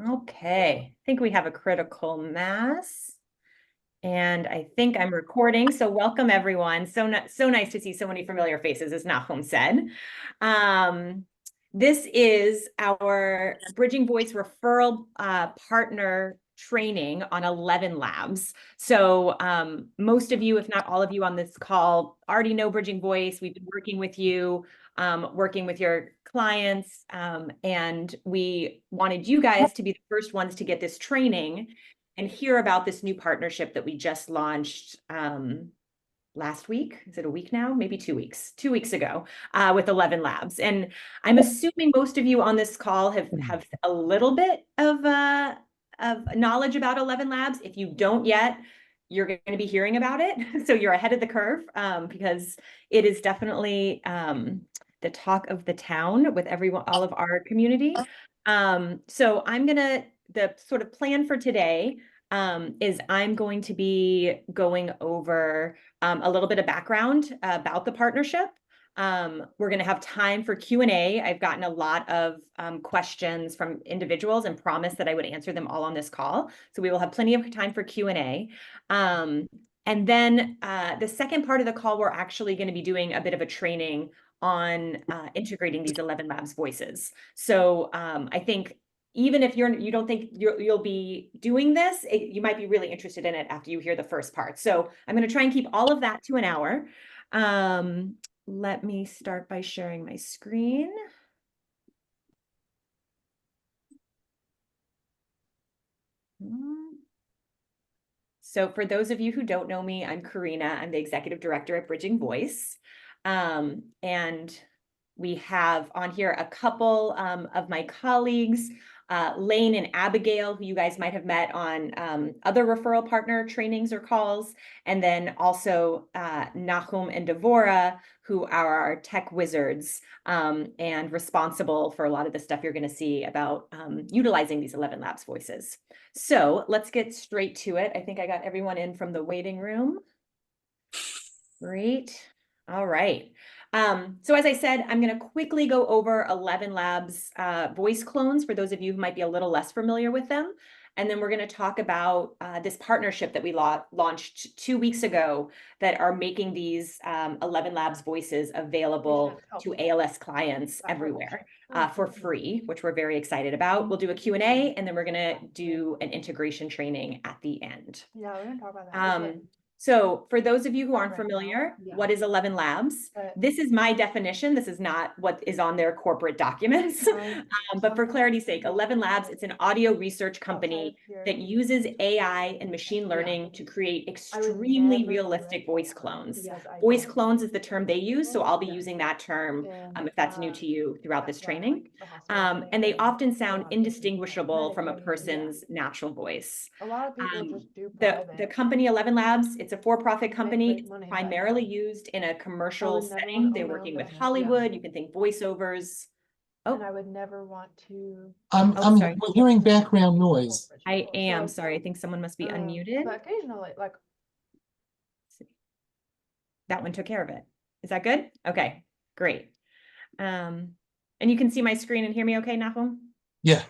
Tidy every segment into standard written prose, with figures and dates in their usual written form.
Okay, I think we have a critical mass. And I think I'm recording. So welcome everyone. So nice to see so many familiar faces, as Nahum said. This is our Bridging Voice referral partner training on ElevenLabs. So most of you, if not all of you on this call, already know Bridging Voice. We've been working with you, working with your clients, and we wanted you guys to be the first ones to get this training and hear about this new partnership that we just launched last week. Is it a week now? Maybe 2 weeks, 2 weeks ago, with ElevenLabs. And I'm assuming most of you on this call have a little bit of knowledge about ElevenLabs. If you don't yet, you're going to be hearing about it. So you're ahead of the curve, because it is definitely the talk of the town with everyone, all of our community. So the sort of plan for today is I'm going to be going over a little bit of background about the partnership. We're going to have time for Q&A. I've gotten a lot of questions from individuals and promised that I would answer them all on this call. So we will have plenty of time for Q&A. And then the second part of the call, we're actually going to be doing a bit of a training on integrating these ElevenLabs voices. So I think even if you don't think you'll be doing this, you might be really interested in it after you hear the first part. So I'm going to try and keep all of that to an hour. Let me start by sharing my screen. So for those of you who don't know me, I'm Karina. I'm the executive director at Bridging Voice. And we have on here a couple of my colleagues, Lane and Abigail, who you guys might have met on other referral partner trainings or calls, and then also Nahum and Devora, who are our tech wizards and responsible for a lot of the stuff you're going to see about utilizing these ElevenLabs voices. So let's get straight to it. I think I got everyone in from the waiting room. Great. All right. So as I said, I'm going to quickly go over ElevenLabs voice clones for those of you who might be a little less familiar with them. And then we're going to talk about this partnership that we launched 2 weeks ago that are making these ElevenLabs voices available to ALS clients everywhere for free, which we're very excited about. We'll do a Q&A, and then we're going to do an integration training at the end. Yeah, we're going to talk about that. So for those of you who aren't familiar, what is ElevenLabs? This is my definition. This is not what is on their corporate documents. But for clarity's sake, ElevenLabs, it's an audio research company that uses AI and machine learning to create extremely realistic voice clones. Voice clones is the term they use, so I'll be using that term if that's new to you throughout this training. And they often sound indistinguishable from a person's natural voice. A lot of people just do the company ElevenLabs, it's a for-profit company. It's primarily used in a commercial setting. They're working with Hollywood. You can think voiceovers. Oh, and I would never want to. I'm hearing background noise. I am sorry. I think someone must be unmuted. But occasionally, like that one took care of it. Is that good? Okay, great. And you can see my screen and hear me okay, Nahum? Yeah.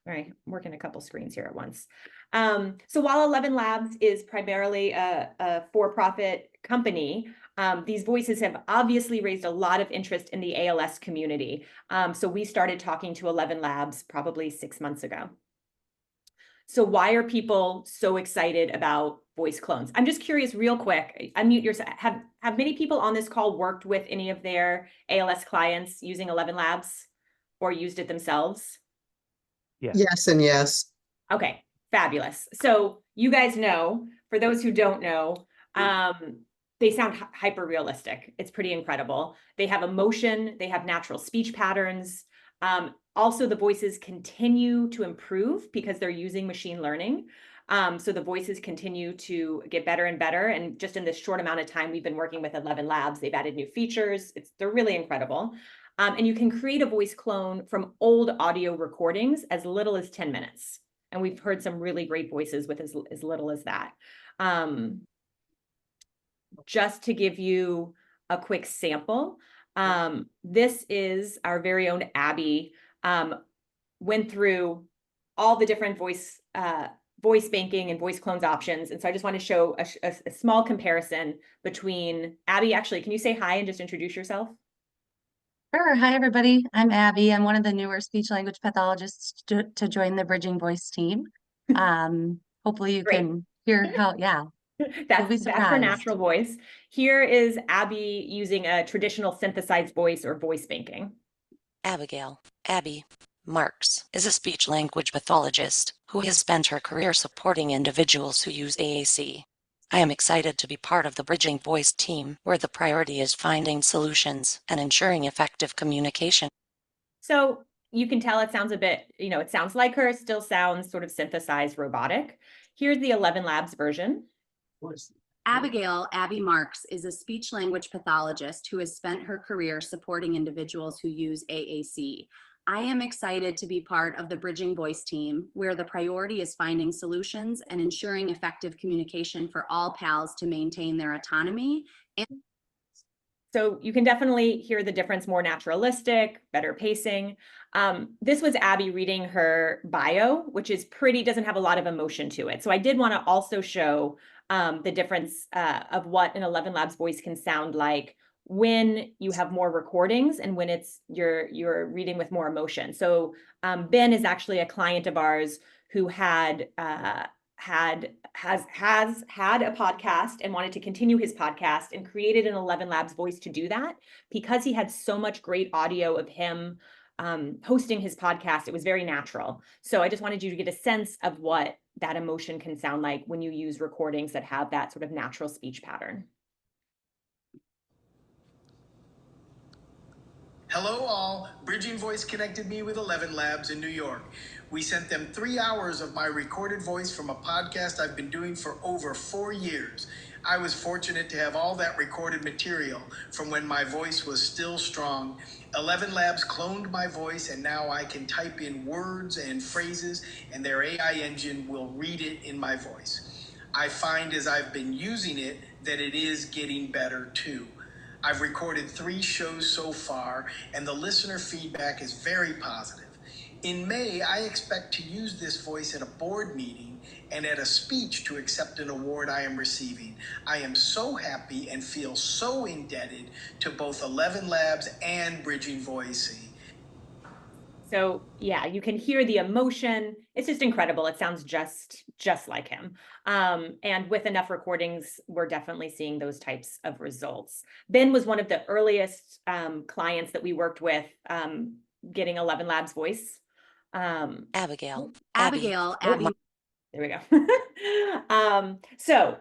All right, I'm working a couple screens here at once. So while ElevenLabs is primarily a for-profit company, these voices have obviously raised a lot of interest in the ALS community. So we started talking to ElevenLabs probably 6 months ago. So why are people so excited about voice clones? I'm just curious, real quick, unmute yourself. Have many people on this call worked with any of their ALS clients using ElevenLabs or used it themselves? Yeah. Yes and yes. Okay, fabulous. So you guys know, for those who don't know, they sound hyper realistic. It's pretty incredible. They have emotion, they have natural speech patterns. Also, the voices continue to improve because they're using machine learning. So the voices continue to get better and better. And just in this short amount of time we've been working with ElevenLabs, they've added new features. They're really incredible. And you can create a voice clone from old audio recordings as little as 10 minutes. And we've heard some really great voices with as little as that. Just to give you a quick sample, this is our very own Abby. went through all the different voice banking and voice clones options. And so I just want to show a small comparison between Abby. Actually, can you say hi and just introduce yourself? Sure. Hi, everybody. I'm Abby. I'm one of the newer speech language pathologists to join the Bridging Voice team. Hopefully you Great. can hear how, yeah. That's her natural surprised. voice. Here is Abby using a traditional synthesized voice or voice banking. Abby Marks is a speech language pathologist who has spent her career supporting individuals who use AAC. I am excited to be part of the Bridging Voice team, where the priority is finding solutions and ensuring effective communication. So you can tell it sounds a bit, it sounds like her, still sounds sort of synthesized robotic. Here's the ElevenLabs version. Abby Marks is a speech language pathologist who has spent her career supporting individuals who use AAC. I am excited to be part of the Bridging Voice team, where the priority is finding solutions and ensuring effective communication for all PALs to maintain their autonomy. So you can definitely hear the difference, more naturalistic, better pacing. This was Abby reading her bio, which is doesn't have a lot of emotion to it. So I did want to also show the difference of what an ElevenLabs voice can sound like when you have more recordings and when you're reading with more emotion. So Ben is actually a client of ours who has had a podcast and wanted to continue his podcast and created an ElevenLabs voice to do that because he had so much great audio of him hosting his podcast. It was very natural. So I just wanted you to get a sense of what that emotion can sound like when you use recordings that have that sort of natural speech pattern. Hello all, Bridging Voice connected me with ElevenLabs in New York. We sent them 3 hours of my recorded voice from a podcast I've been doing for over 4 years. I was fortunate to have all that recorded material from when my voice was still strong. ElevenLabs cloned my voice and now I can type in words and phrases and their AI engine will read it in my voice. I find as I've been using it that it is getting better too. I've recorded 3 shows so far, and the listener feedback is very positive. In May, I expect to use this voice at a board meeting and at a speech to accept an award I am receiving. I am so happy and feel so indebted to both ElevenLabs and Bridging Voice. So yeah, you can hear the emotion. It's just incredible. It sounds just like him. And with enough recordings, we're definitely seeing those types of results. Ben was one of the earliest clients that we worked with getting ElevenLabs voice. Abby. There we go. So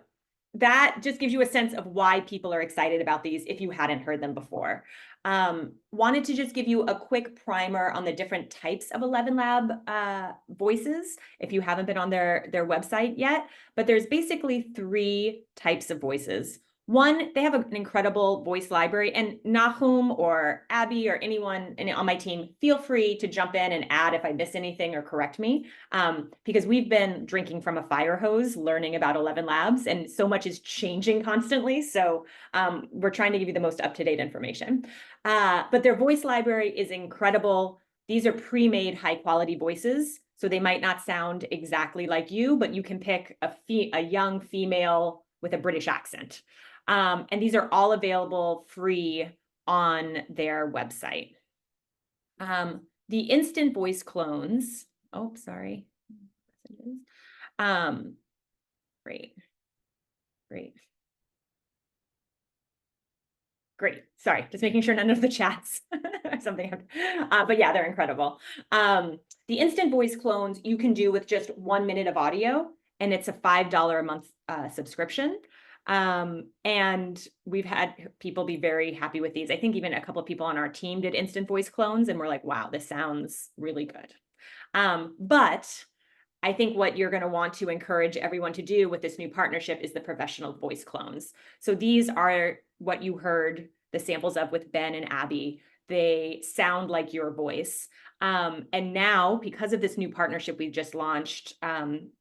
that just gives you a sense of why people are excited about these if you hadn't heard them before. Wanted to just give you a quick primer on the different types of ElevenLab voices if you haven't been on their website yet, but there's basically 3 types of voices. One, they have an incredible voice library, and Nahum or Abby or anyone on my team, feel free to jump in and add if I miss anything or correct me, because we've been drinking from a fire hose learning about ElevenLabs, and so much is changing constantly. So we're trying to give you the most up-to-date information. But their voice library is incredible. These are pre-made high-quality voices, so they might not sound exactly like you, but you can pick a young female with a British accent. And these are all available free on their website. The instant voice clones, sorry. Great. Sorry, just making sure none of the chats or something. But yeah, they're incredible. The instant voice clones you can do with just 1 minute of audio, and it's a $5 a month subscription. And we've had people be very happy with these. I think even a couple of people on our team did instant voice clones and we're like, wow, this sounds really good. But I think what you're going to want to encourage everyone to do with this new partnership is the professional voice clones. So these are what you heard the samples of with Ben and Abby. They sound like your voice. And now, because of this new partnership we've just launched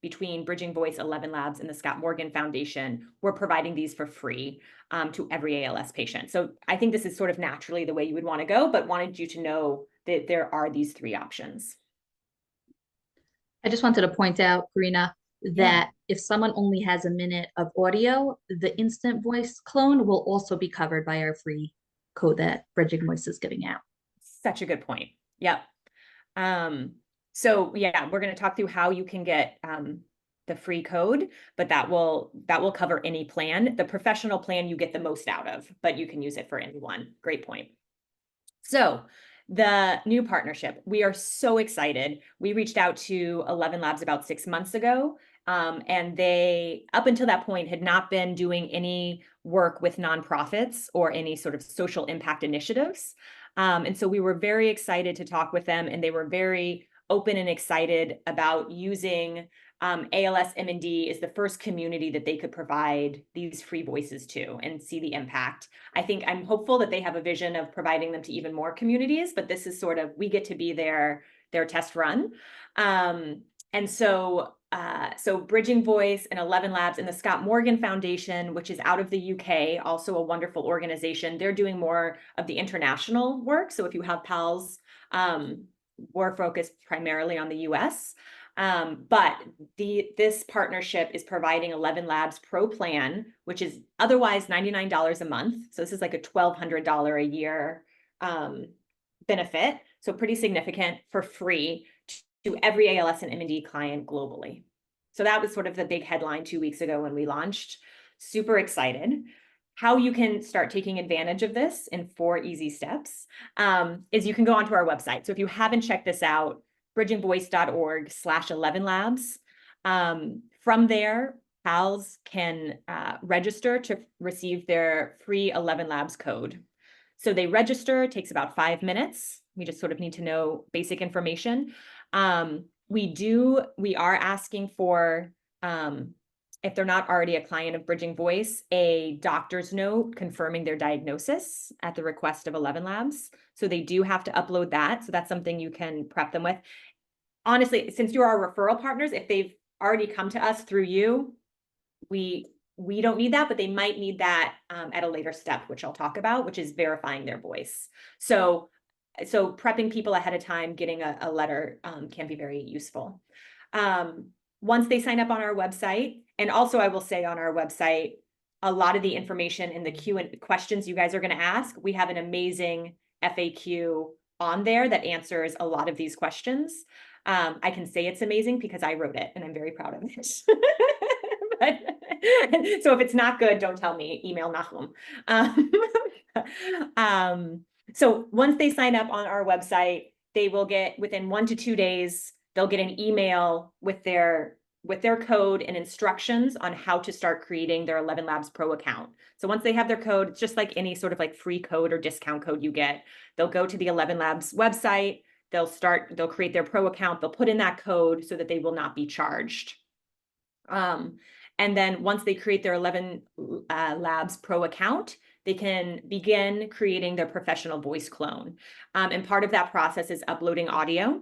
between Bridging Voice, ElevenLabs, and the Scott Morgan Foundation, we're providing these for free to every ALS patient. So I think this is sort of naturally the way you would want to go, but wanted you to know that there are these 3 options. I just wanted to point out, Karina, that if someone only has a minute of audio, the instant voice clone will also be covered by our free code that Bridging Voice is giving out. Such a good point. Yep. So yeah, we're going to talk through how you can get the free code, but that will cover any plan. The professional plan you get the most out of, but you can use it for anyone. Great point. So the new partnership, we are so excited. We reached out to ElevenLabs about 6 months ago, and they, up until that point, had not been doing any work with nonprofits or any sort of social impact initiatives. And so we were very excited to talk with them, and they were very open and excited about using ALS M&D is the first community that they could provide these free voices to and see the impact. I'm hopeful that they have a vision of providing them to even more communities, but this is sort of, we get to be their test run. And so Bridging Voice and ElevenLabs and the Scott Morgan Foundation, which is out of the UK, also a wonderful organization, they're doing more of the international work. So if you have pals, we're focused primarily on the US. But this partnership is providing ElevenLabs Pro Plan, which is otherwise $99 a month. So this is like a $1,200 a year benefit. So pretty significant, for free to every ALS and M&D client globally. So that was sort of the big headline 2 weeks ago when we launched. Super excited. How you can start taking advantage of this in 4 easy steps is you can go onto our website. So if you haven't checked this out, bridgingvoice.org/ElevenLabs. From there, pals can register to receive their free ElevenLabs code. So they register, it takes about 5 minutes. We just sort of need to know basic information. We are asking for, if they're not already a client of Bridging Voice, a doctor's note confirming their diagnosis at the request of ElevenLabs. So they do have to upload that. So that's something you can prep them with. Honestly, since you're our referral partners, if they've already come to us through you, we don't need that, but they might need that at a later step, which I'll talk about, which is verifying their voice. So prepping people ahead of time, getting a letter can be very useful. Once they sign up on our website, and also I will say on our website, a lot of the information in the Q&A questions you guys are going to ask, we have an amazing FAQ on there that answers a lot of these questions. I can say it's amazing because I wrote it and I'm very proud of it. So if it's not good, don't tell me, email Nahum. So once they sign up on our website, they will get, within 1 to 2 days, they'll get an email with their code and instructions on how to start creating their ElevenLabs Pro account. So once they have their code, it's just like any sort of like free code or discount code you get. They'll go to the ElevenLabs website, they'll create their Pro account, they'll put in that code so that they will not be charged. And then once they create their ElevenLabs Pro account, they can begin creating their professional voice clone. And part of that process is uploading audio.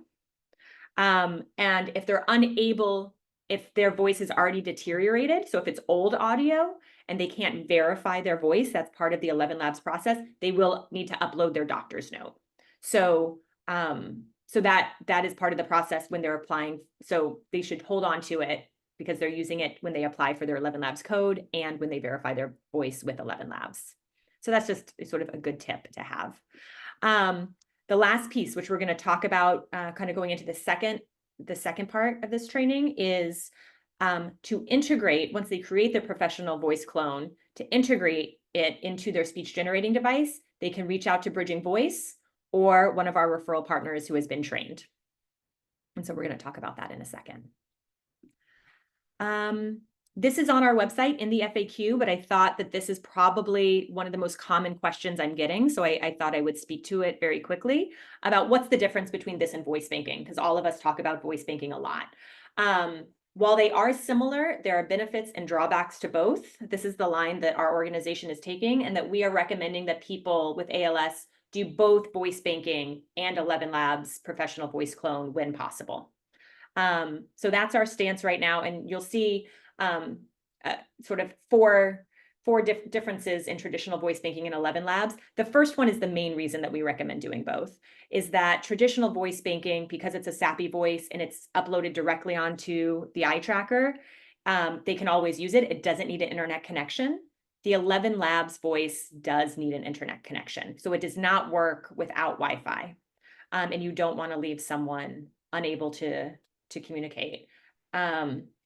And if they're unable, if their voice is already deteriorated, so if it's old audio and they can't verify their voice, that's part of the ElevenLabs process, they will need to upload their doctor's note. So that is part of the process when they're applying. So they should hold on to it because they're using it when they apply for their ElevenLabs code and when they verify their voice with ElevenLabs. So that's just sort of a good tip to have. The last piece, which we're going to talk about kind of going into the second part of this training, is to integrate, once they create their professional voice clone, to integrate it into their speech generating device. They can reach out to Bridging Voice or one of our referral partners who has been trained. And so we're going to talk about that in a second. This is on our website in the FAQ, but I thought that this is probably one of the most common questions I'm getting. So I thought I would speak to it very quickly about what's the difference between this and voice banking, because all of us talk about voice banking a lot. While they are similar, there are benefits and drawbacks to both. This is the line that our organization is taking, and that we are recommending that people with ALS do both voice banking and ElevenLabs professional voice clone when possible. So that's our stance right now. And you'll see sort of 4 four differences in traditional voice banking and ElevenLabs. The first one is the main reason that we recommend doing both, is that traditional voice banking, because it's a sappy voice and it's uploaded directly onto the eye tracker, they can always use it. It doesn't need an internet connection. The ElevenLabs voice does need an internet connection. So it does not work without Wi-Fi. And you don't want to leave someone unable to communicate.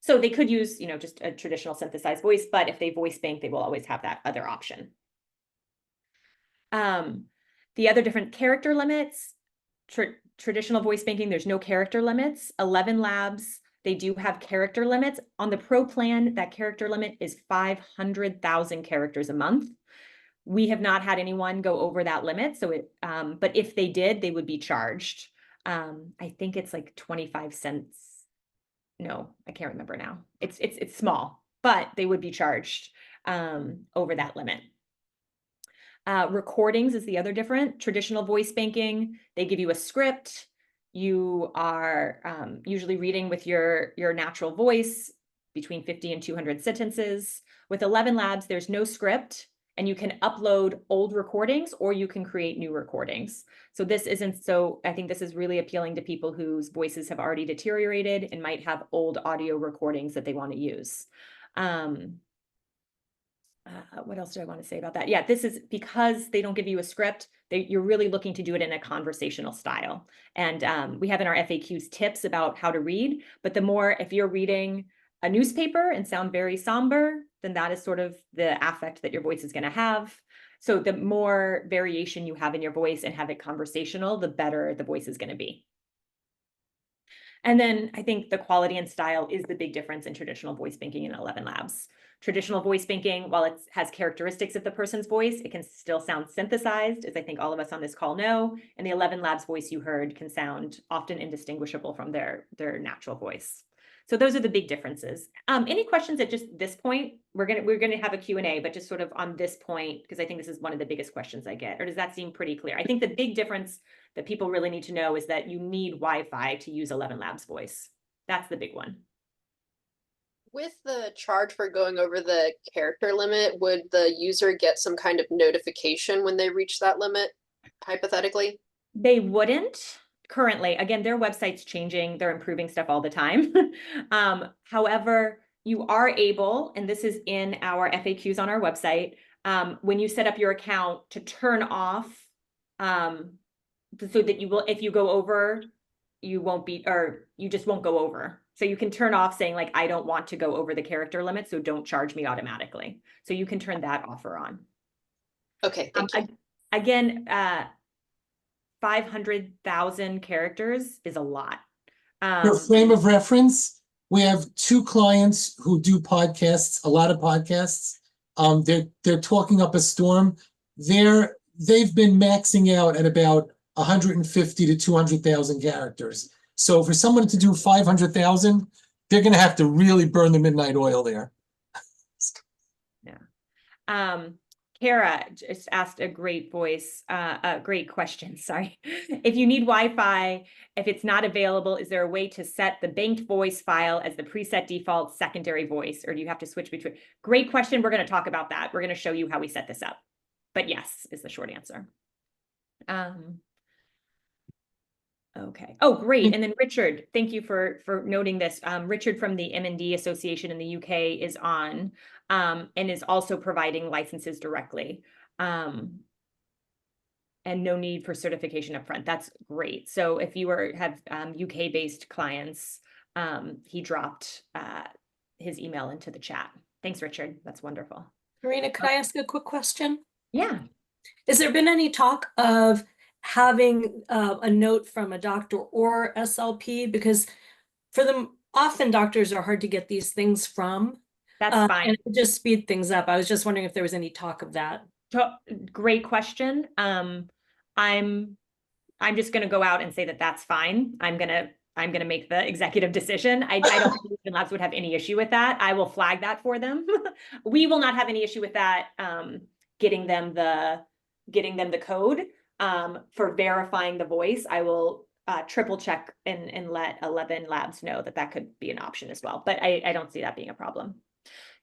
So they could use, just a traditional synthesized voice, but if they voice bank, they will always have that other option. The other different character limits, traditional voice banking, there's no character limits. ElevenLabs, they do have character limits. On the Pro plan, that character limit is 500,000 characters a month. We have not had anyone go over that limit. So but if they did, they would be charged. I think it's like 25 cents. No, I can't remember now. It's small, but they would be charged over that limit. Recordings is the other different. Traditional voice banking, they give you a script. You are usually reading with your natural voice between 50 and 200 sentences. With ElevenLabs, there's no script, and you can upload old recordings or you can create new recordings. So I think this is really appealing to people whose voices have already deteriorated and might have old audio recordings that they want to use. What else do I want to say about that? Yeah, this is because they don't give you a script, you're really looking to do it in a conversational style. And we have in our FAQs tips about how to read, but if you're reading a newspaper and sound very somber, then that is sort of the affect that your voice is going to have. So the more variation you have in your voice and have it conversational, the better the voice is going to be. And then I think the quality and style is the big difference in traditional voice banking and ElevenLabs. Traditional voice banking, while it has characteristics of the person's voice, it can still sound synthesized, as I think all of us on this call know. And the ElevenLabs voice you heard can sound often indistinguishable from their natural voice. So those are the big differences. Any questions at just this point? We're gonna have a Q&A, but just sort of on this point, because I think this is one of the biggest questions I get. Or does that seem pretty clear? I think the big difference that people really need to know is that you need Wi-Fi to use ElevenLabs voice. That's the big one. With the charge for going over the character limit, would the user get some kind of notification when they reach that limit, hypothetically? They wouldn't currently. Again, their website's changing. They're improving stuff all the time. However, you are able, and this is in our FAQs on our website, when you set up your account to turn off, so that you will, if you go over, you won't be, or you just won't go over. So you can turn off saying like, I don't want to go over the character limit, so don't charge me automatically. So you can turn that off or on. Okay, thank you. Again, 500,000 characters is a lot. For frame of reference, we have 2 clients who do podcasts, a lot of podcasts. They're talking up a storm. They've been maxing out at about 150 to 200,000 characters. So for someone to do 500,000, they're going to have to really burn the midnight oil there. Yeah. Kara just asked a great question. Sorry. If you need Wi-Fi, if it's not available, is there a way to set the banked voice file as the preset default secondary voice, or do you have to switch between? Great question. We're going to talk about that. We're going to show you how we set this up. But yes, is the short answer. Okay. Oh, great. And then Richard, thank you for noting this. Richard from the M&D Association in the UK is on, and is also providing licenses directly. And no need for certification upfront. That's great. So if you have UK-based clients, he dropped his email into the chat. Thanks, Richard. That's wonderful. Karina, could I ask a quick question? Yeah. Has there been any talk of having a note from a doctor or SLP? Because for them, often doctors are hard to get these things from. That's fine. And it would just speed things up. I was just wondering if there was any talk of that. Great question. I'm just going to go out and say that that's fine. I'm going to make the executive decision. I don't think ElevenLabs would have any issue with that. I will flag that for them. We will not have any issue with that. Getting them the code. For verifying the voice, I will triple check and let ElevenLabs know that could be an option as well. But I don't see that being a problem.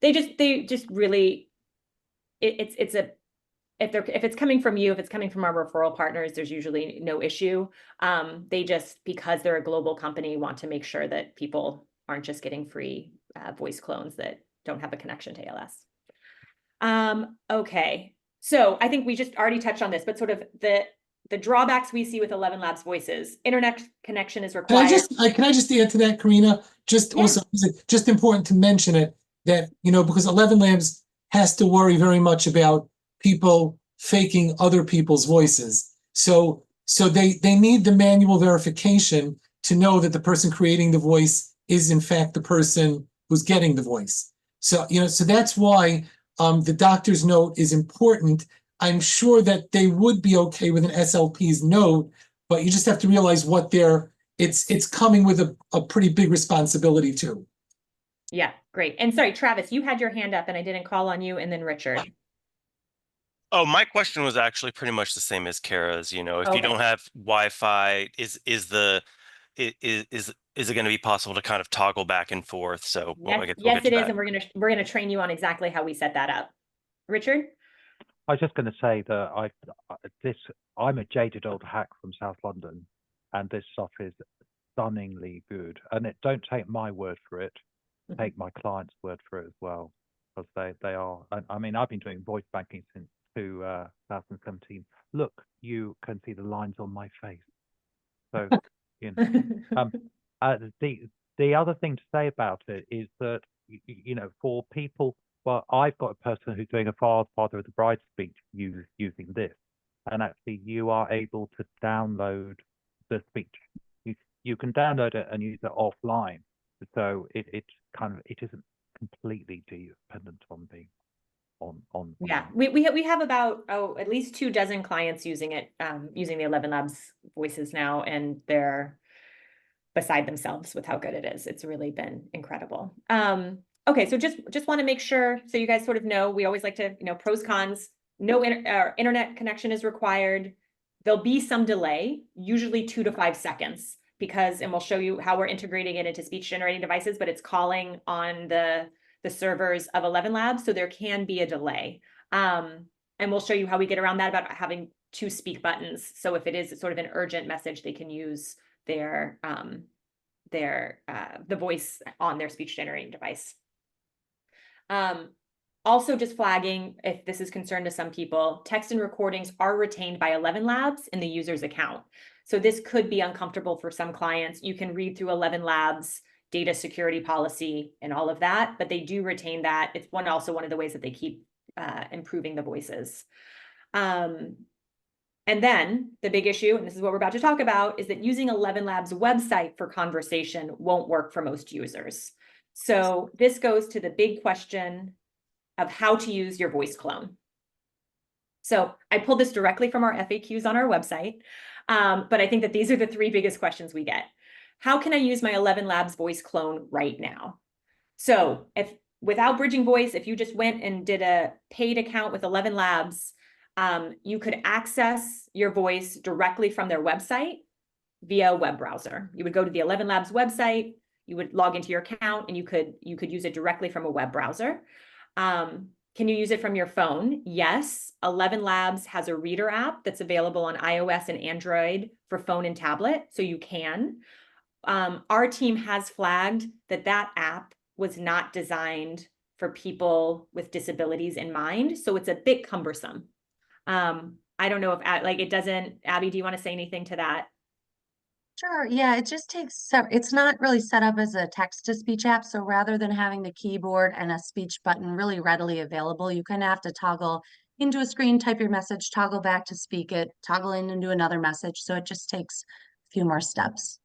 They just really, if it's coming from you, if it's coming from our referral partners, there's usually no issue. They just, because they're a global company, want to make sure that people aren't just getting free voice clones that don't have a connection to ALS. Okay, so I think we just already touched on this, but sort of the drawbacks we see with ElevenLabs voices: internet connection is Can required. can I just add to that, Karina? Just Yeah. also, just important to mention it, that, because ElevenLabs has to worry very much about people faking other people's voices. So they need the manual verification to know that the person creating the voice is in fact the person who's getting the voice. So, so that's why the doctor's note is important. I'm sure that they would be okay with an SLP's note, but you just have to realize what it's coming with a pretty big responsibility too. Yeah, great. And sorry, Travis, you had your hand up and I didn't call on you, and then Richard. Oh, my question was actually pretty much the same as Kara's. If Okay. you don't have Wi-Fi, is it going to be possible to kind of toggle back and forth? So Yes, it is, and we're gonna train you on exactly how we set that up. Richard? I was just going to say that I'm a jaded old hack from South London, and this stuff is stunningly good. And don't take my word for it, take my client's word for it as well, because they are. I mean, I've been doing voice banking since 2017. Look, you can see the lines on my face. So, the other thing to say about it is that for people. Well, I've got a person who's doing a father of the bride speech using this, and actually you are able to download the speech. You can download it and use it offline, so it isn't completely dependent on the on. Yeah, we have about at least 24 clients using it, using the ElevenLabs voices now, and they're beside themselves with how good it is. It's really been incredible. Okay, so just want to make sure, so you guys sort of know, we always like to, pros, cons. No internet connection is required. There'll be some delay, usually 2 to 5 seconds, and we'll show you how we're integrating it into speech generating devices, but it's calling on the servers of ElevenLabs, so there can be a delay. And we'll show you how we get around that, about having 2 speak buttons. So if it is sort of an urgent message, they can use the voice on their speech generating device. Also, just flagging, if this is concern to some people, text and recordings are retained by ElevenLabs in the user's account. So this could be uncomfortable for some clients. You can read through ElevenLabs data security policy and all of that, but they do retain that. It's also one of the ways that they keep improving the voices. And then the big issue, and this is what we're about to talk about, is that using ElevenLabs website for conversation won't work for most users. So this goes to the big question of how to use your voice clone. So I pulled this directly from our FAQs on our website, but I think that these are the 3 biggest questions we get. How can I use my ElevenLabs voice clone right now? So without bridging voice, if you just went and did a paid account with ElevenLabs, you could access your voice directly from their website via a web browser. You would go to the ElevenLabs website, you would log into your account, and you could use it directly from a web browser. Can you use it from your phone? Yes. ElevenLabs has a reader app that's available on iOS and Android for phone and tablet, so you can. Our team has flagged that app was not designed for people with disabilities in mind, so it's a bit cumbersome. I don't know if it doesn't. Abby, do you want to say anything to that? Sure. Yeah, it just takes, it's not really set up as a text-to-speech app. So rather than having the keyboard and a speech button really readily available, you kind of have to toggle into a screen, type your message, toggle back to speak it, toggle in into another message. So it just takes a few more steps.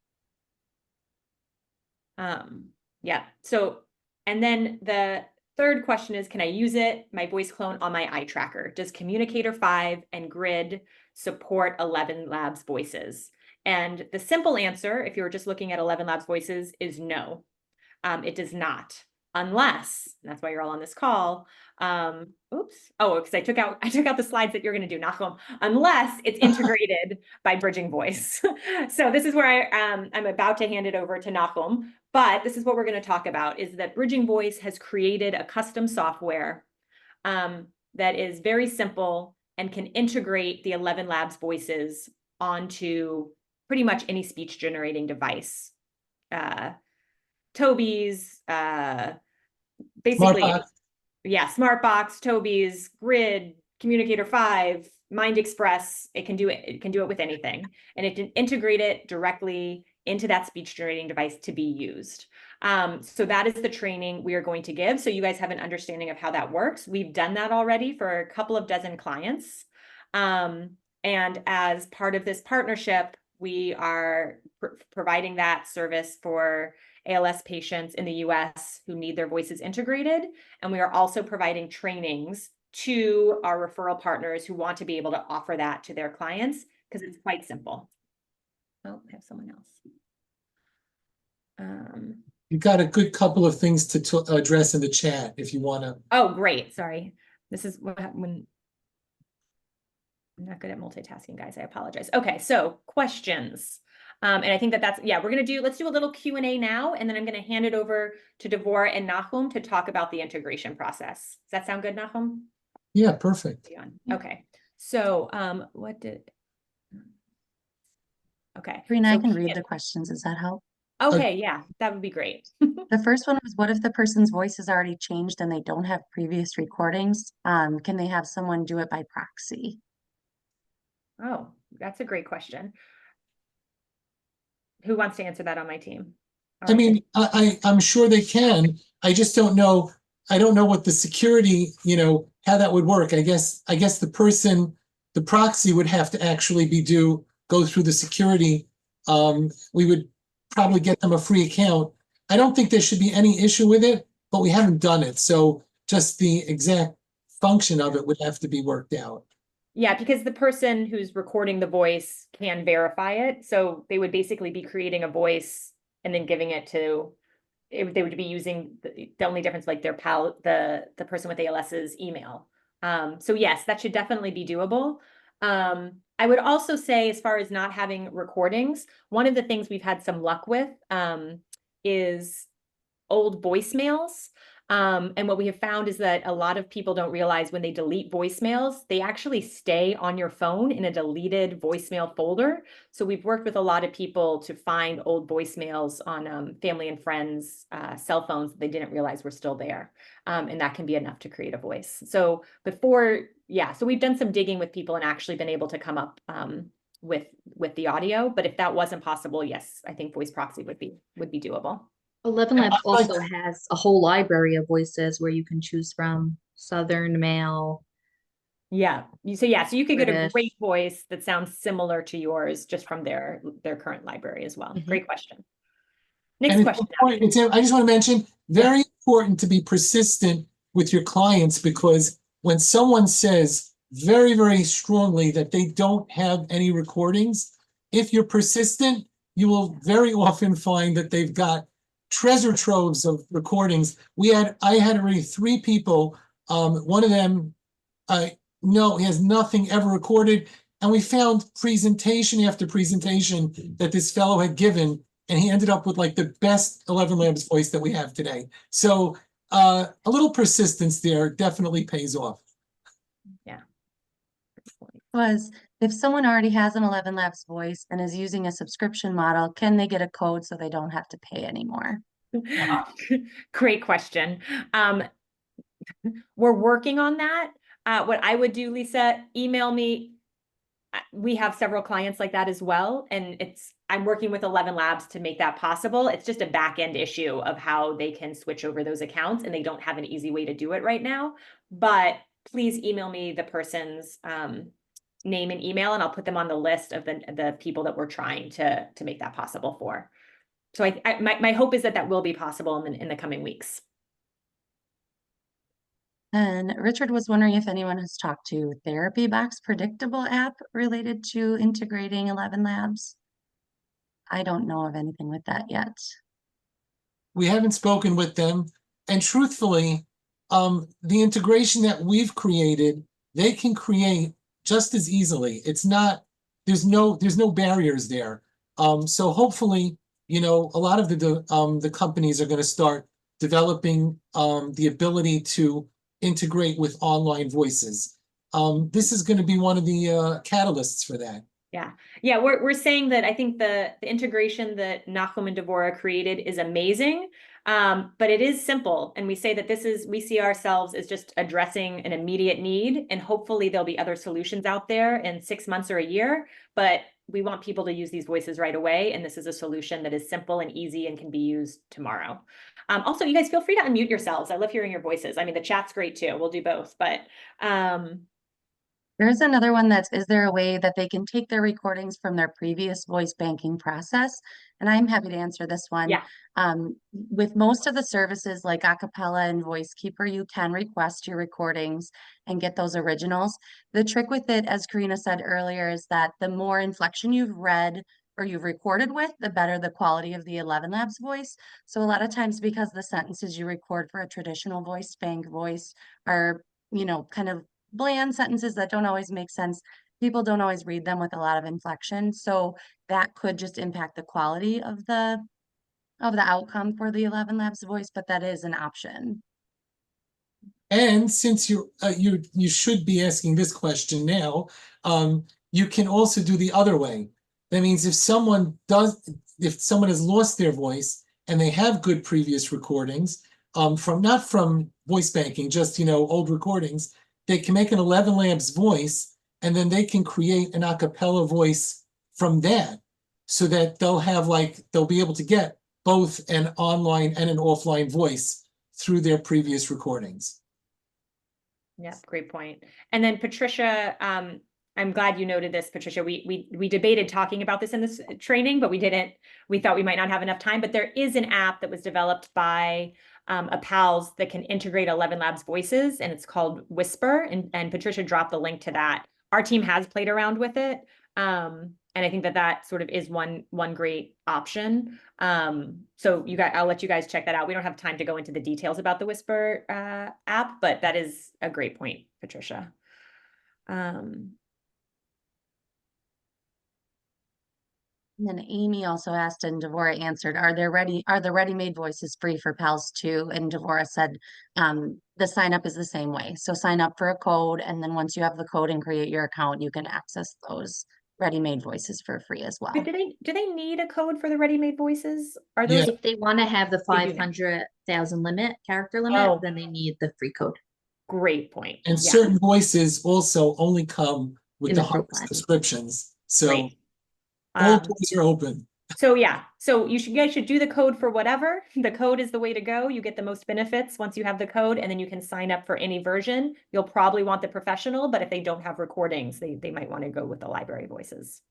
Yeah. So, and then the third question is, can I use my voice clone on my eye tracker? Does Communicator 5 and Grid support ElevenLabs voices? And the simple answer, if you were just looking at ElevenLabs voices, is no, it does not, unless, and that's why you're all on this call. Because I took out the slides that you're going to do, Nachum, unless it's integrated by bridging voice. So this is where I'm about to hand it over to Nachum, but this is what we're going to talk about, is that bridging voice has created a custom software that is very simple and can integrate the ElevenLabs voices onto pretty much any speech generating device. Toby's, basically, Smartbox. yeah, Smartbox, Toby's, Grid, Communicator 5, Mind Express, it can do it with anything. And it can integrate it directly into that speech generating device to be used. So that is the training we are going to give. So you guys have an understanding of how that works. We've done that already for a couple of dozen clients. And as part of this partnership, we are providing that service for ALS patients in the US who need their voices integrated. And we are also providing trainings to our referral partners who want to be able to offer that to their clients because it's quite simple. Oh, I have someone else. You've got a good couple of things to address in the chat if you want to. Oh, great. Sorry. This is when I'm not good at multitasking, guys. I apologize. Okay, so questions. And I think that's, yeah, let's do a little Q&A now, and then I'm going to hand it over to Devor and Nahum to talk about the integration process. Does that sound good, Nahum? Yeah, perfect. Okay. So, okay. Karina, So I can read the questions. Does that help? Okay, yeah, that would be great. The first one was, what if the person's voice is already changed and they don't have previous recordings? Can they have someone do it by proxy? Oh, that's a great question. Who wants to answer that on my team? I mean, I'm sure they can. I just don't know. I don't know what the security, how that would work. I guess the proxy would have to actually go through the security. We would probably get them a free account. I don't think there should be any issue with it, but we haven't done it. So just the exact function of it would have to be worked out. Yeah, because the person who's recording the voice can verify it. So they would basically be creating a voice and then giving it to, they would be using the only difference, like their the person with ALS's email. So yes, that should definitely be doable. I would also say, as far as not having recordings, one of the things we've had some luck with is old voicemails. And what we have found is that a lot of people don't realize when they delete voicemails, they actually stay on your phone in a deleted voicemail folder. So we've worked with a lot of people to find old voicemails on family and friends' cell phones that they didn't realize were still there. And that can be enough to create a voice. So so we've done some digging with people and actually been able to come up with the audio. But if that wasn't possible, yes, I think voice proxy would be doable. ElevenLabs also has a whole library of voices where you can choose from. Southern male. Yeah. So you could get a British. great voice that sounds similar to yours just from their current library as well. Great question. Next question. I just want to mention, very important to be persistent with your clients, because when someone says very, very strongly that they don't have any recordings, if you're persistent, you will very often find that they've got treasure troves of recordings. I had already 3 people. One of them, no, he has nothing ever recorded. And we found presentation after presentation that this fellow had given, and he ended up with like the best ElevenLabs voice that we have today. So a little persistence there definitely pays off. Yeah. If someone already has an ElevenLabs voice and is using a subscription model, can they get a code so they don't have to pay anymore? Great question. We're working on that. What I would do, Lisa, email me. We have several clients like that as well. And I'm working with ElevenLabs to make that possible. It's just a back end issue of how they can switch over those accounts, and they don't have an easy way to do it right now. But please email me the person's name and email, and I'll put them on the list of the people that we're trying to make that possible for. So my hope is that will be possible in the coming weeks. And Richard was wondering if anyone has talked to Therapy Box Predictable app related to integrating ElevenLabs. I don't know of anything with that yet. We haven't spoken with them. And truthfully, the integration that we've created, they can create just as easily. It's not, there's no barriers there. So hopefully, a lot of the companies are going to start developing the ability to integrate with online voices. This is going to be one of the catalysts for that. Yeah, we're saying that I think the integration that Nachum and Devora created is amazing, but it is simple. And we say that we see ourselves as just addressing an immediate need, and hopefully there'll be other solutions out there in 6 months or a year, but we want people to use these voices right away. And this is a solution that is simple and easy and can be used tomorrow. Also, you guys feel free to unmute yourselves. I love hearing your voices. I mean, the chat's great too. We'll do both, but There's another one is there a way that they can take their recordings from their previous voice banking process? And I'm happy to answer this one. Yeah. With most of the services like Acapella and VoiceKeeper, you can request your recordings and get those originals. The trick with it, as Karina said earlier, is that the more inflection you've read or you've recorded with, the better the quality of the ElevenLabs voice. So a lot of times, because the sentences you record for a traditional voice bank voice are, kind of bland sentences that don't always make sense, people don't always read them with a lot of inflection. So that could just impact the quality of the outcome for the ElevenLabs voice, but that is an option. And since you should be asking this question now, you can also do the other way. That means if someone has lost their voice and they have good previous recordings, not from voice banking, just old recordings, they can make an ElevenLabs voice, and then they can create an a cappella voice from that, so that they'll be able to get both an online and an offline voice through their previous recordings. Yeah, great point. And then Patricia, I'm glad you noted this, Patricia. We debated talking about this in this training, but we thought we might not have enough time. But there is an app that was developed by a PALS that can integrate ElevenLabs voices, and it's called Whisper. And Patricia dropped the link to that. Our team has played around with it. And I think that sort of is one great option. So I'll let you guys check that out. We don't have time to go into the details about the Whisper app, but that is a great point, Patricia. And then Amy also asked, and Devora answered, are the ready-made voices free for PALS too? And Devora said, the sign up is the same way. So sign up for a code, and then once you have the code and create your account, you can access those ready-made voices for free as well. But do they need a code for the ready-made voices? Are those If they want to have the They do now. 500,000 character limit, then they need the free code. Great point. And Yeah. certain voices also only come with In the the Pro hard plan. subscriptions. So Great. all doors are open. So yeah, so you guys should do the code for whatever. The code is the way to go. You get the most benefits once you have the code, and then you can sign up for any version. You'll probably want the professional, but if they don't have recordings, they might want to go with the library voices.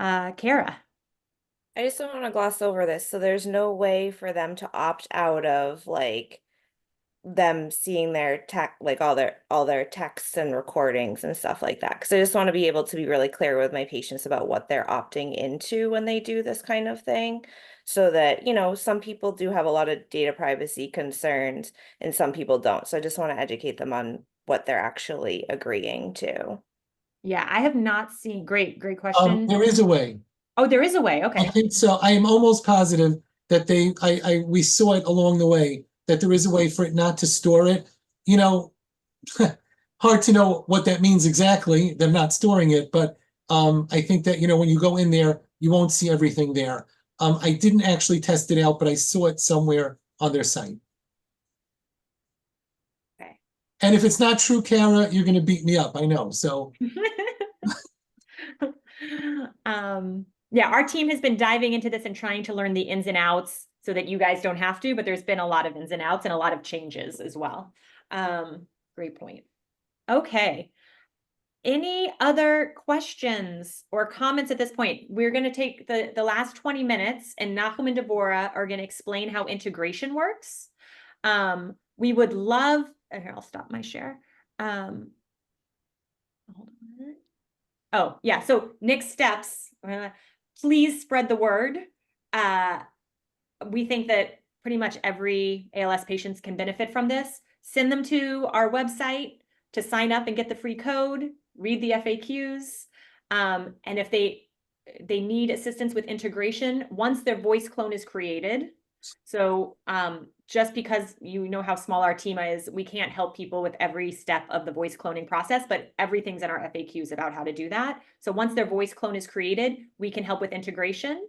Kara. I just don't want to gloss over this. So there's no way for them to opt out of them seeing their all their texts and recordings and stuff like that. Because I just want to be able to be really clear with my patients about what they're opting into when they do this kind of thing. So that, some people do have a lot of data privacy concerns and some people don't. So I just want to educate them on what they're actually agreeing to. Yeah, I have not seen. Great question. There is a way. Oh, there is a way. Okay. I think so. I am almost positive that we saw it along the way, that there is a way for it not to store it. Hard to know what that means exactly, them not storing it, but I think that, when you go in there, you won't see everything there. I didn't actually test it out, but I saw it somewhere on their site. Okay. And if it's not true, Kara, you're going to beat me up. I know. So. Yeah, our team has been diving into this and trying to learn the ins and outs so that you guys don't have to, but there's been a lot of ins and outs and a lot of changes as well. Great point. Okay. Any other questions or comments at this point? We're going to take the last 20 minutes, and Nachum and Devora are going to explain how integration works. We would love, here, I'll stop my share. Hold on. Oh, yeah. So next steps, please spread the word. We think that pretty much every ALS patients can benefit from this. Send them to our website to sign up and get the free code, read the FAQs. And if they need assistance with integration, once their voice clone is created, So just because you know how small our team is, we can't help people with every step of the voice cloning process, but everything's in our FAQs about how to do that. So once their voice clone is created, we can help with integration.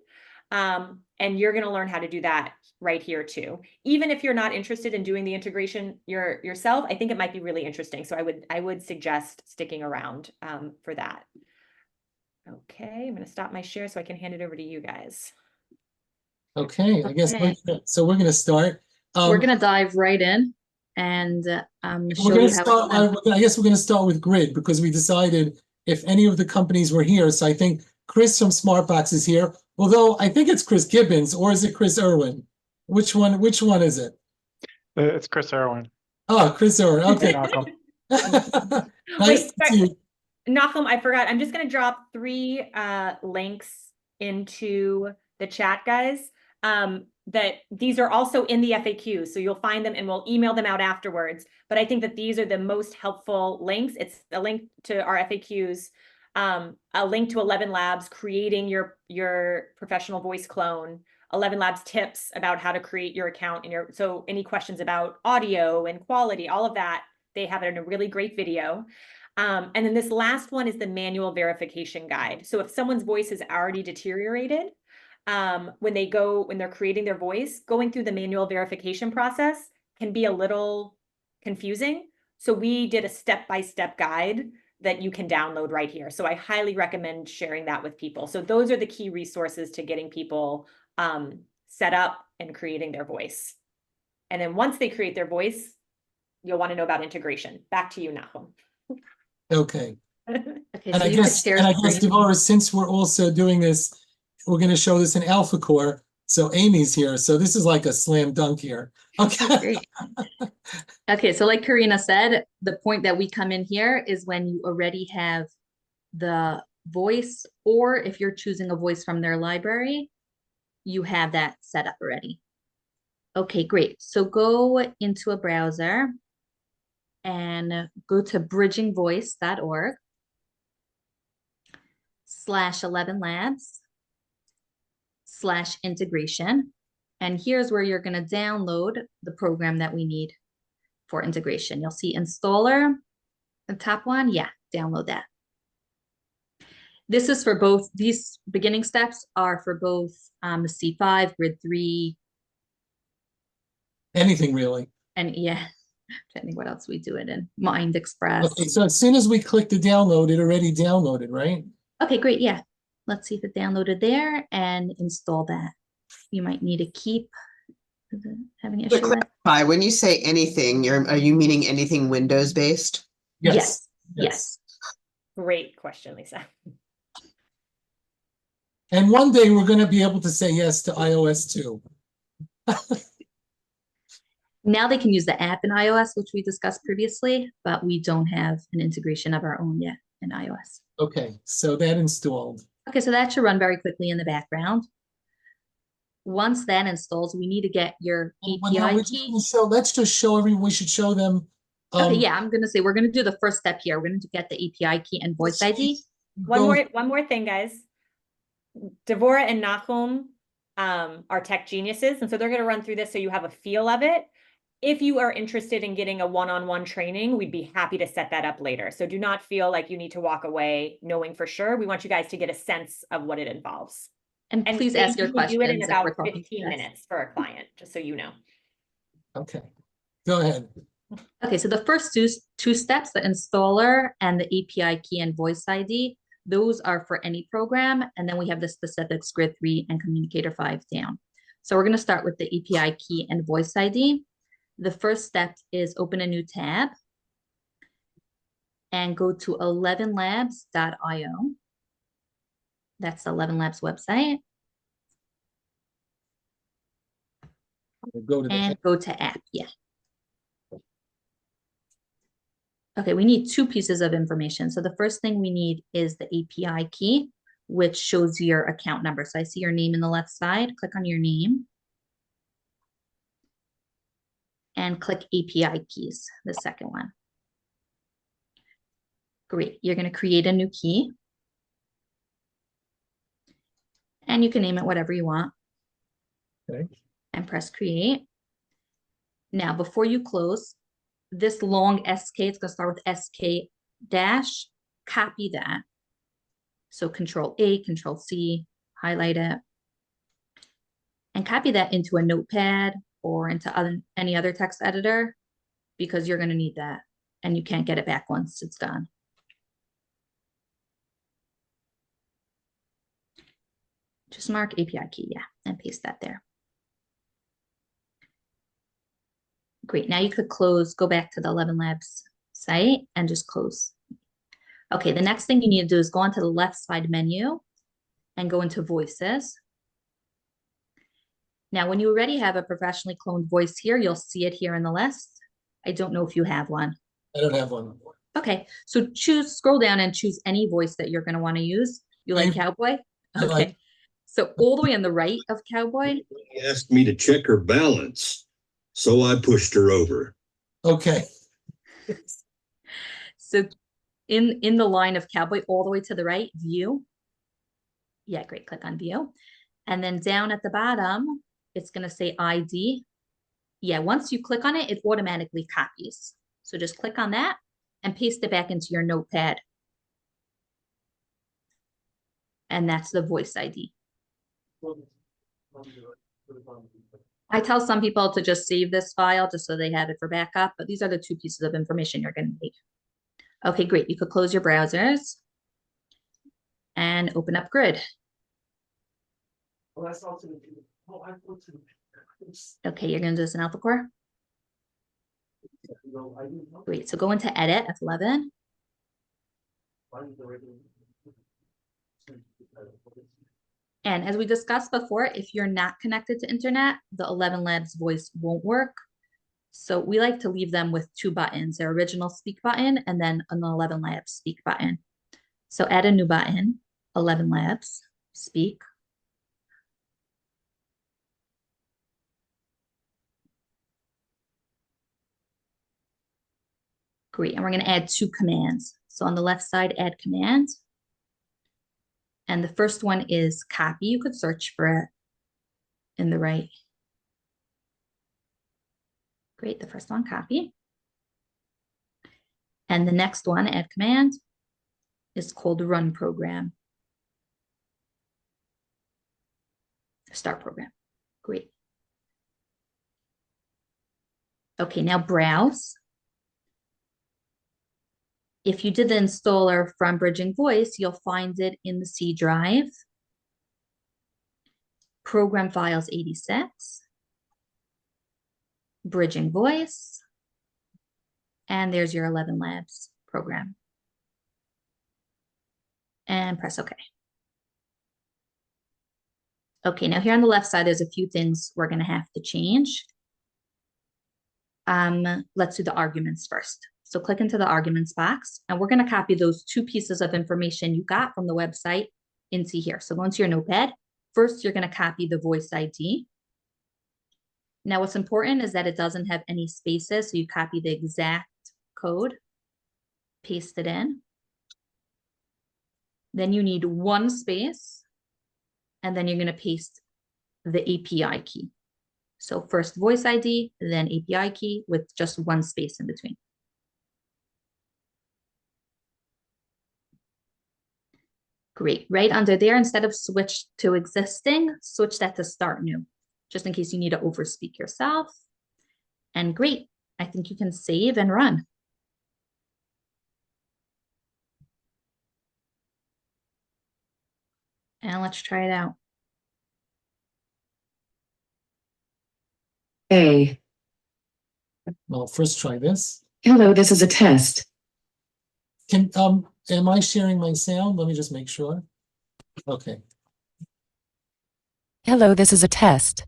And you're going to learn how to do that right here too. Even if you're not interested in doing the integration yourself, I think it might be really interesting. So I would suggest sticking around for that. Okay, I'm going to stop my share so I can hand it over to you guys. Okay, I guess Okay. we're gonna start. We're gonna dive right in and We're show gonna you how start. it's done. I guess we're gonna start with Grid because we decided if any of the companies were here. So I think Chris from Smartbox is here. Although I think it's Chris Gibbons, or is it Chris Irwin? Which one? Which one is it? It's Chris Irwin. Oh, Chris Irwin. Okay. Nice to see you. Nahum, I forgot. I'm just going to drop 3 links into the chat, guys. That these are also in the FAQ, so you'll find them and we'll email them out afterwards. But I think that these are the most helpful links. It's a link to our FAQs, a link to ElevenLabs, creating your professional voice clone, ElevenLabs tips about how to create your account and so any questions about audio and quality, all of that, they have it in a really great video. And then this last one is the manual verification guide. So if someone's voice has already deteriorated, when they're creating their voice, going through the manual verification process can be a little confusing. So we did a step-by-step guide that you can download right here. So I highly recommend sharing that with people. So those are the key resources to getting people set up and creating their voice. And then once they create their voice, you'll want to know about integration. Back to you, Nahum. Okay. Okay, And so I you could guess, share screen. Devorah, since we're also doing this, we're going to show this in Alpha Core. So Amy's here. So this is like a slam dunk here. Okay. Great. Okay, so like Karina said, the point that we come in here is when you already have the voice, or if you're choosing a voice from their library, you have that set up already. Okay, great. So go into a browser and go to bridgingvoice.org /ElevenLabs/integration. And here's where you're going to download the program that we need for integration. You'll see installer, the top one. Yeah, download that. This is for both, these beginning steps are for both the C5, Grid 3. Anything really. And yeah, I think what else we do it in. Mind Express. Okay, so as soon as we click the download, it already downloaded, right? Okay, great. Yeah. Let's see if it downloaded there and install that. You might need to keep having an To issue with. clarify, when you say anything, are you meaning anything Windows based? Yes. Great question, Lisa. And one day we're going to be able to say yes to iOS too. Now they can use the app in iOS, which we discussed previously, but we don't have an integration of our own yet in iOS. Okay, so that installed. Okay, so that should run very quickly in the background. Once that installs, we need to get your API key. Let's just show everyone. We should show them. Okay, yeah, I'm gonna say we're gonna do the first step here. We're gonna get the API key and voice ID. One more thing, guys. Devorah and Nahum are tech geniuses, and so they're going to run through this so you have a feel of it. If you are interested in getting a one-on-one training, we'd be happy to set that up later. So do not feel like you need to walk away knowing for sure. We want you guys to get a sense of what it involves. And please ask your questions. Do it in if about we're talking 15 minutes for a client, just so you know. Okay, go ahead. Okay, so the first two steps, the installer and the API key and voice ID, those are for any program. And then we have the specifics, Grid 3 and Communicator 5 down. So we're going to start with the API key and voice ID. The first step is open a new tab and go to ElevenLabs.io. That's the ElevenLabs website. Go to app, yeah. Okay, we need 2 pieces of information. So the first thing we need is the API key, which shows your account number. So I see your name in the left side. Click on your name. And click API keys, the second one. Great, you're going to create a new key. And you can name it whatever you want. Okay. and press create. Now, before you close, this long SK, it's going to start with SK dash, copy that. So Control A, Control C, highlight it, and copy that into a notepad or into any other text editor, because you're going to need that and you can't get it back once it's gone. Just mark API key, yeah, and paste that there. Great, now you could close, go back to the ElevenLabs site and just close. Okay, the next thing you need to do is go onto the left side menu and go into voices. Now, when you already have a professionally cloned voice here, you'll see it here in the list. I don't know if you have one. I don't have one. Okay, so scroll down and choose any voice that you're going to want to use. You like Cowboy? Okay, so all the way on the right of Cowboy. He asked me to check her balance, so I pushed her over. Okay. So in the line of Cowboy, all the way to the right, view. Yeah, great, click on view. And then down at the bottom, it's going to say ID. Yeah, once you click on it, it automatically copies. So just click on that and paste it back into your notepad. And that's the voice ID. I tell some people to just save this file just so they have it for backup, but these are the two pieces of information you're going to need. Okay, great. You could close your browsers and open up Grid. Okay, you're going to do this in Alpha Core. Great, so go into Edit, F11. And as we discussed before, if you're not connected to internet, the ElevenLabs voice won't work. So we like to leave them with two buttons, their original speak button and then an ElevenLabs speak button. So add a new button, ElevenLabs speak. Great, and we're going to add two commands. So on the left side, add command. And the first one is copy. You could search for it in the right. Great, the first one, copy. And the next one, add command, is called run program. Start program. Great. Okay, now browse. If you did the installer from Bridging Voice, you'll find it in the C drive. Program files 86. Bridging Voice. And there's your ElevenLabs program. And press OK. Okay, now here on the left side, there's a few things we're going to have to change. Let's do the arguments first. So click into the arguments box, and we're going to copy those two pieces of information you got from the website into here. So go into your notepad. First, you're going to copy the voice ID. Now, what's important is that it doesn't have any spaces. So you copy the exact code, paste it in. Then you need one space, and then you're going to paste the API key. So first voice ID, then API key with just one space in between. Great, right under there, instead of switch to existing, switch that to start new, just in case you need to overspeak yourself. And great, I think you can save and run. And let's try it out. Hey. Well, first try this. Hello, this is a test. Am I sharing my sound? Let me just make sure. Okay. Hello, this is a test.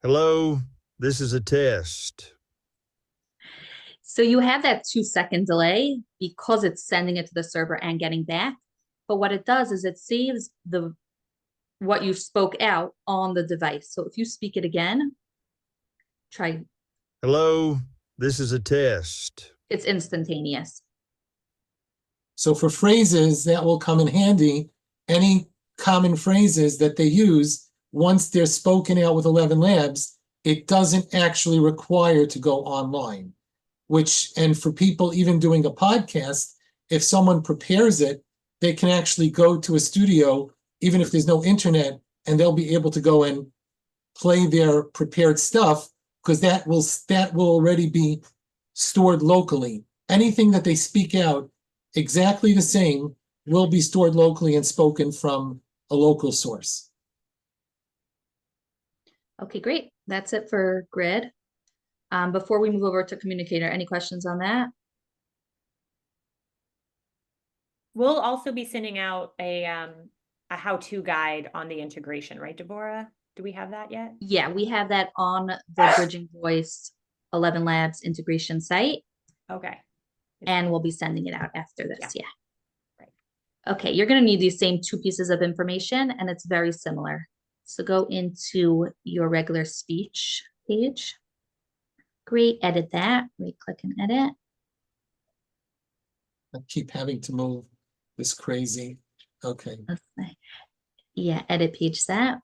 Hello, this is a test. So you have that 2-second delay because it's sending it to the server and getting back. But what it does is it saves what you spoke out on the device. So if you speak it again, try. Hello, this is a test. It's instantaneous. So for phrases, that will come in handy. Any common phrases that they use, once they're spoken out with ElevenLabs, it doesn't actually require to go online. And for people even doing a podcast, if someone prepares it, they can actually go to a studio, even if there's no internet, and they'll be able to go and play their prepared stuff, because that will already be stored locally. Anything that they speak out exactly the same will be stored locally and spoken from a local source. Okay, great. That's it for grid. Before we move over to communicator, any questions on that? We'll also be sending out a how-to guide on the integration, right, Deborah? Do we have that yet? Yeah, we have that on the Bridging Voice ElevenLabs integration site. Okay. And we'll be sending it out after this, yeah. Right. Okay, you're gonna need these same 2 pieces of information, and it's very similar. So go into your regular speech page. Great, edit that, right-click and edit. I keep having to move this crazy. Okay. Yeah, edit page set.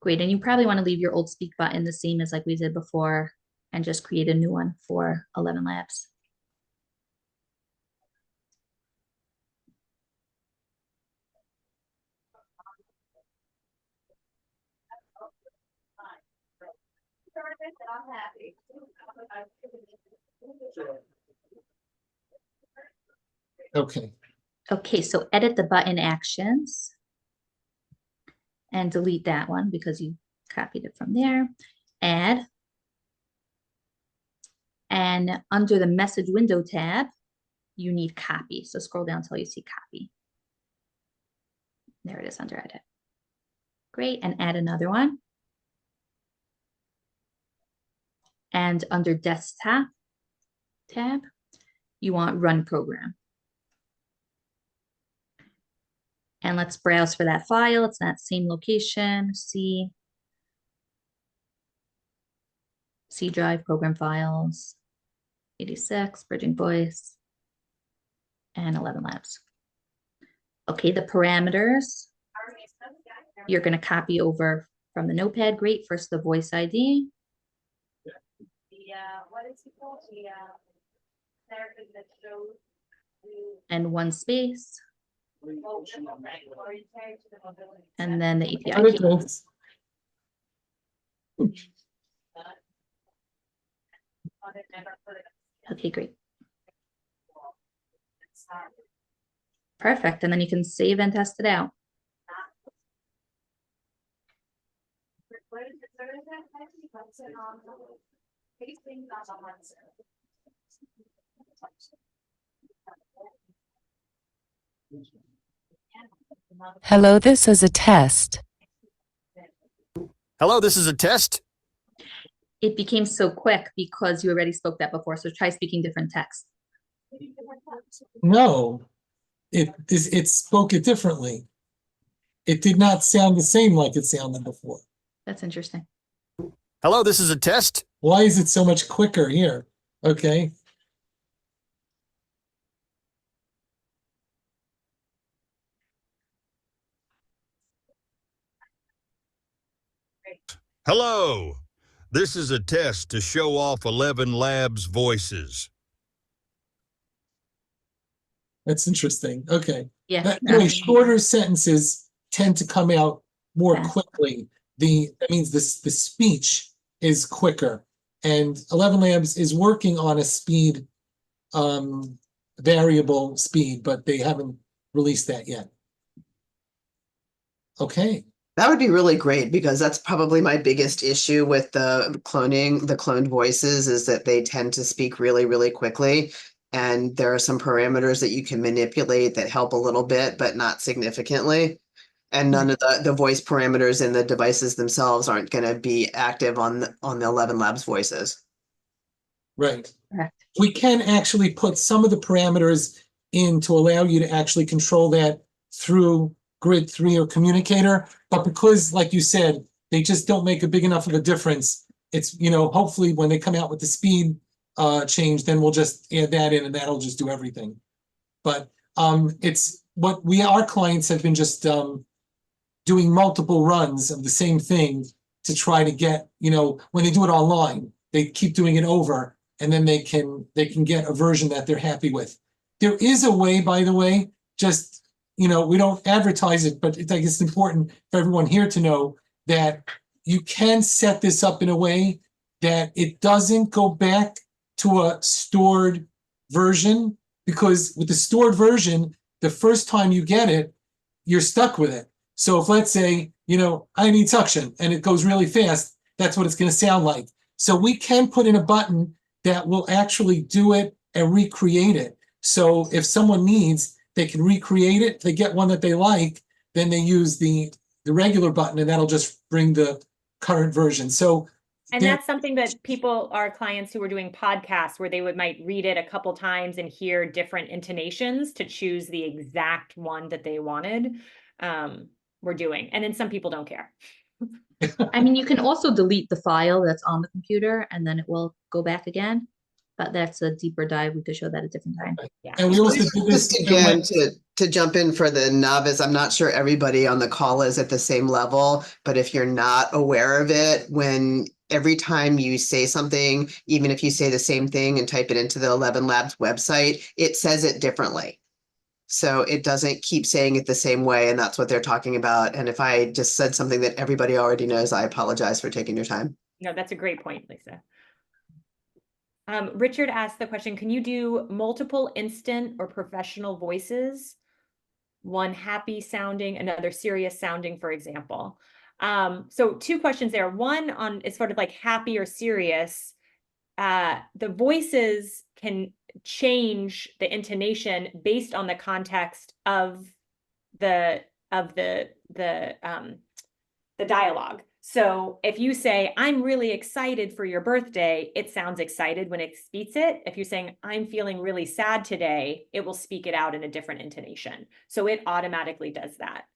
Great, and you probably want to leave your old speak button the same as like we did before and just create a new one for ElevenLabs. Okay. Okay, so edit the button actions and delete that one because you copied it from there. Add. And under the message window tab, you need copy. So scroll down until you see copy. There it is under edit. Great, and add another one. And under desktop tab, you want run program. And let's browse for that file. It's that same location, C drive, program files, 86, Bridging Voice, and ElevenLabs. Okay, the parameters, you're gonna copy over from the notepad. Great, first the voice ID. And 1 space. And then the API key. Okay, great. Perfect, and then you can save and test it out. Hello, this is a test. Hello, this is a test. It became so quick because you already spoke that before, so try speaking different text. No, it spoke it differently. It did not sound the same like it sounded before. That's interesting. Hello, this is a test. Why is it so much quicker here? Okay. Hello, this is a test to show off ElevenLabs voices. That's interesting. Okay. Yeah. Anyway, shorter sentences tend to come out more quickly. That means the speech is quicker. And ElevenLabs is working on a speed, variable speed, but they haven't released that yet. Okay. That would be really great because that's probably my biggest issue with the cloned voices is that they tend to speak really, really quickly. And there are some parameters that you can manipulate that help a little bit, but not significantly. And none of the voice parameters in the devices themselves aren't going to be active on the ElevenLabs voices. Right. We can actually put some of the parameters in to allow you to actually control that through Grid 3 or Communicator. But because, like you said, they just don't make a big enough of a difference, it's, hopefully when they come out with the speed change, then we'll just add that in and that'll just do everything. But it's our clients have been just doing multiple runs of the same thing to try to get, when they do it online, they keep doing it over, and then they can get a version that they're happy with. There is a way, by the way, just, we don't advertise it, but I think it's important for everyone here to know that you can set this up in a way that it doesn't go back to a stored version, because with the stored version, the first time you get it, you're stuck with it. So if, let's say, I need suction and it goes really fast, that's what it's going to sound like. So we can put in a button that will actually do it and recreate it. So if someone needs, they can recreate it. If they get one that they like, then they use the regular button, and that'll just bring the current version. So and that's something that our clients who are doing podcasts, where they might read it a couple times and hear different intonations to choose the exact one that they wanted. We're doing, and then some people don't care. I mean, you can also delete the file that's on the computer and then it will go back again. But that's a deeper dive. We could show that a different time. Yeah. And we also do this Just again to jump in for the novice. I'm not sure everybody on the call is at the same level, but if you're not aware of it, when every time you say something, even if you say the same thing and type it into the ElevenLabs website, it says it differently. So it doesn't keep saying it the same way, and that's what they're talking about. And if I just said something that everybody already knows, I apologize for taking your time. No, that's a great point, Lisa. Richard asked the question, can you do multiple instant or professional voices? One happy sounding, another serious sounding, for example. So 2 questions there. One on it's sort of like happy or serious. The voices can change the intonation based on the context of the dialogue. So if you say, I'm really excited for your birthday, it sounds excited when it speaks it. If you're saying, I'm feeling really sad today, it will speak it out in a different intonation. So it automatically does that.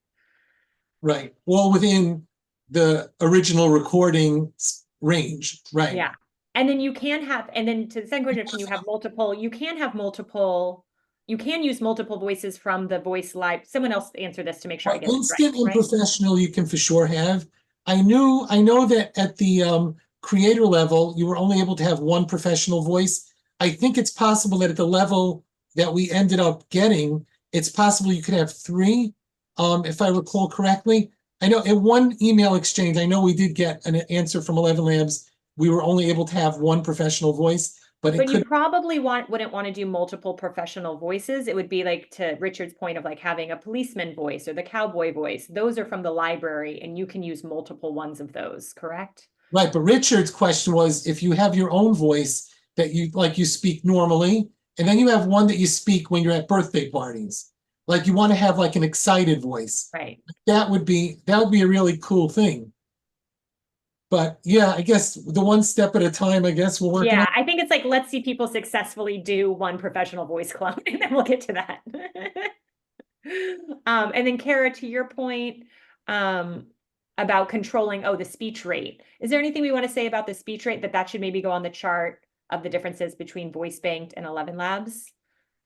Right. Well, within the original recording range, right? Yeah. And then and then to the second question, can you have multiple? You can have multiple. You can use multiple voices from the voice live. Someone else answer this to make sure I get Instant this right. and professional, you can for sure have. I know that at the creator level, you were only able to have one professional voice. I think it's possible that at the level that we ended up getting, it's possible you could have 3, if I recall correctly. I know in one email exchange, I know we did get an answer from ElevenLabs. We were only able to have one professional voice, but you probably wouldn't want to do multiple professional voices. It would be like, to Richard's point of like having a policeman voice or the cowboy voice. Those are from the library, and you can use multiple ones of those, correct? Right, but Richard's question was, if you have your own voice that you speak normally, and then you have one that you speak when you're at birthday parties, like you want to have like an excited voice. Right. That would be a really cool thing. But yeah, I guess the one step at a time, I guess we'll work. Yeah, I think it's like, let's see people successfully do one professional voice clone, and then we'll get to that. And then Kara, to your point, about controlling, the speech rate. Is there anything we want to say about the speech rate that should maybe go on the chart of the differences between Voice Banked and ElevenLabs?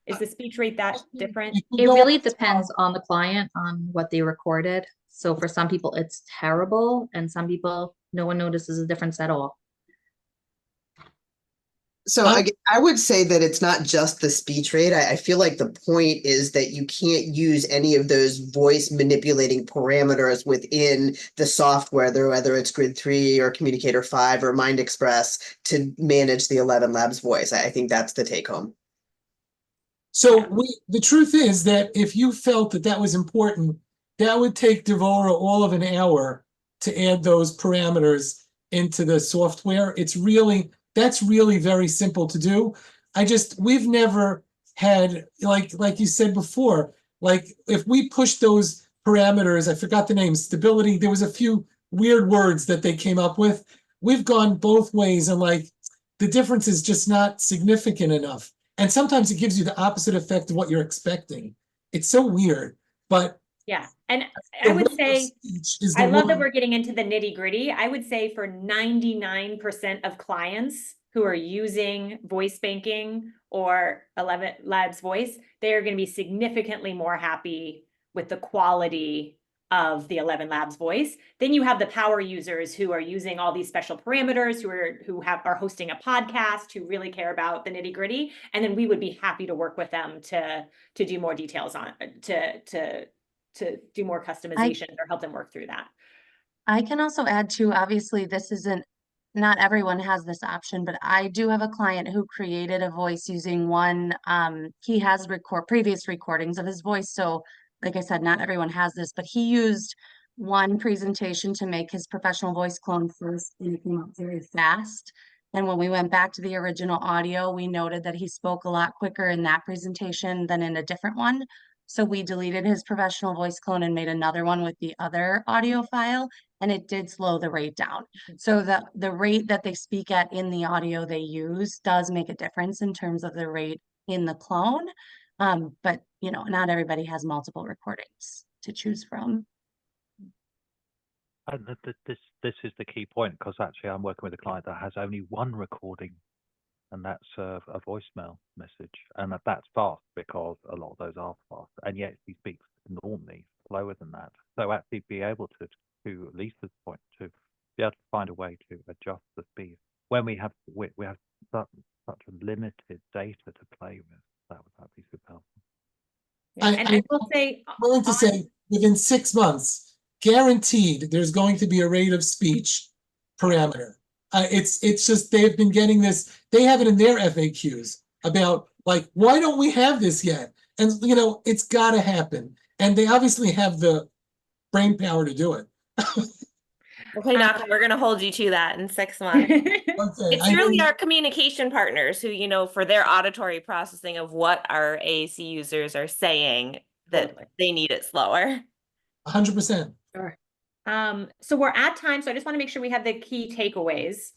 Is the speech rate that different? It really depends on the client, on what they recorded. So for some people, it's terrible, and some people, no one notices a difference at all. So I would say that it's not just the speech rate. I feel like the point is that you can't use any of those voice manipulating parameters within the software, whether it's Grid 3 or Communicator 5 or Mind Express, to manage the ElevenLabs voice. I think that's the take home. So the truth is that if you felt that was important, that would take Devora all of an hour to add those parameters into the software. That's really very simple to do. We've never had, like you said before, like if we push those parameters, I forgot the name, stability, there was a few weird words that they came up with. We've gone both ways, and the difference is just not significant enough. And sometimes it gives you the opposite effect of what you're expecting. It's so weird, but yeah. And I would say, I love that we're getting into the nitty gritty. I would say for 99% of clients, who are using voice banking or ElevenLabs voice, they are going to be significantly more happy with the quality of the ElevenLabs voice. Then you have the power users who are using all these special parameters, who are hosting a podcast, who really care about the nitty gritty. And then we would be happy to work with them to do more details on to do more customizations or help them work through that. I can also add too, obviously this isn't, not everyone has this option, but I do have a client who created a voice using one, he has previous recordings of his voice. So like I said, not everyone has this, but he used one presentation to make his professional voice clone first, and it came out very fast. And when we went back to the original audio, we noted that he spoke a lot quicker in that presentation than in a different one. So we deleted his professional voice clone and made another one with the other audio file, and it did slow the rate down. So the rate that they speak at in the audio they use does make a difference in terms of the rate in the clone. But you know, not everybody has multiple recordings to choose from. And this is the key point, because actually I'm working with a client that has only one recording, and that's a voicemail message, and that's fast because a lot of those are fast, and yet he speaks normally slower than that. So actually be able to at least this point, to be able to find a way to adjust the speed when we have such a limited data to play with. That would be super helpful. I will say, willing to say within 6 months, guaranteed, there's going to be a rate of speech parameter. It's just they've been getting this. They have it in their FAQs about like, why don't we have this yet? And you know, it's got to happen. And they obviously have the brain power to do it. Okay, Naka, we're gonna hold you to that in 6 months. It's really our communication partners who, you know, for their auditory processing of what our AAC users are saying, that they need it slower. 100%. Sure. So we're at time, so I just want to make sure we have the key takeaways.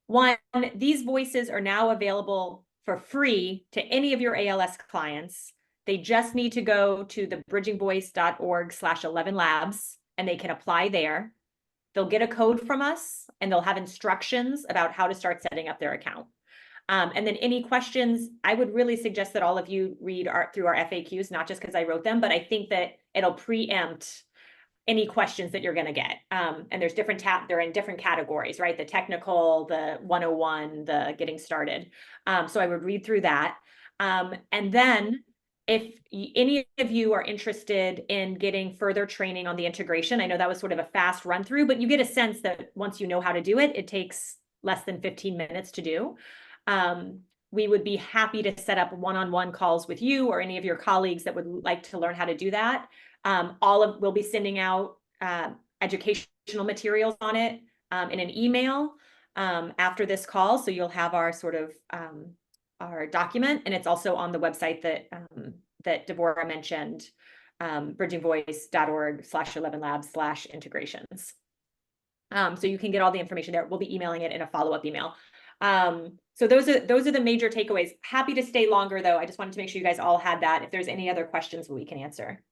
One, these voices are now available for free to any of your ALS clients. They just need to go to the bridgingvoice.org/ElevenLabs and they can apply there. They'll get a code from us and they'll have instructions about how to start setting up their account. And then any questions, I would really suggest that all of you read through our FAQs, not just because I wrote them, but I think that it'll preempt any questions that you're going to get. And there's they're in different categories, right? The technical, the 101, the getting started. So I would read through that. And then if any of you are interested in getting further training on the integration, I know that was sort of a fast run through, but you get a sense that once you know how to do it, it takes less than 15 minutes to do. We would be happy to set up one-on-one calls with you or any of your colleagues that would like to learn how to do that. We'll be sending out educational materials on it in an email after this call. So you'll have our sort of our document, and it's also on the website that that Deborah mentioned, bridgingvoice.org/ElevenLabs/integrations. So you can get all the information there. We'll be emailing it in a follow-up email. So those are the major takeaways. Happy to stay longer though. I just wanted to make sure you guys all had that. If there's any other questions we can answer.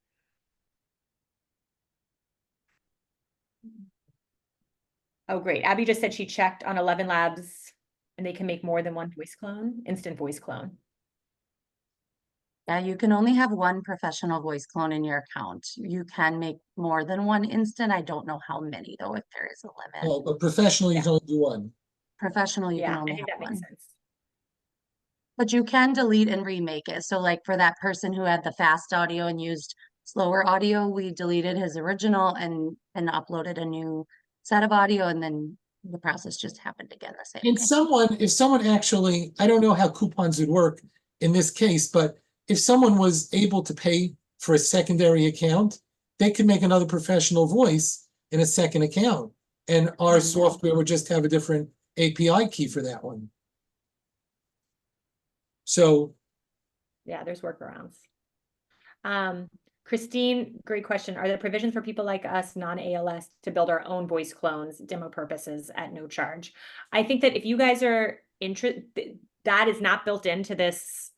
Oh, great. Abby just said she checked on ElevenLabs and they can make more than one voice clone, instant voice clone. Yeah, you can only have one professional voice clone in your account. You can make more than one instant. I don't know how many though, if there is a limit. Well, but professionally, you can only do one. Professional, you can I only think have that makes one. sense. But you can delete and remake it. So like for that person who had the fast audio and used slower audio, we deleted his original and uploaded a new set of audio, and then the process just happened again the same And way. if someone actually, I don't know how coupons would work in this case, but if someone was able to pay for a secondary account, they could make another professional voice in a second account. And our software would just have a different API key for that one. So yeah, there's workarounds. Christine, great question. Are there provisions for people like us, non-ALS, to build our own voice clones, demo purposes at no charge? I think that if you guys are interested, that is not built into this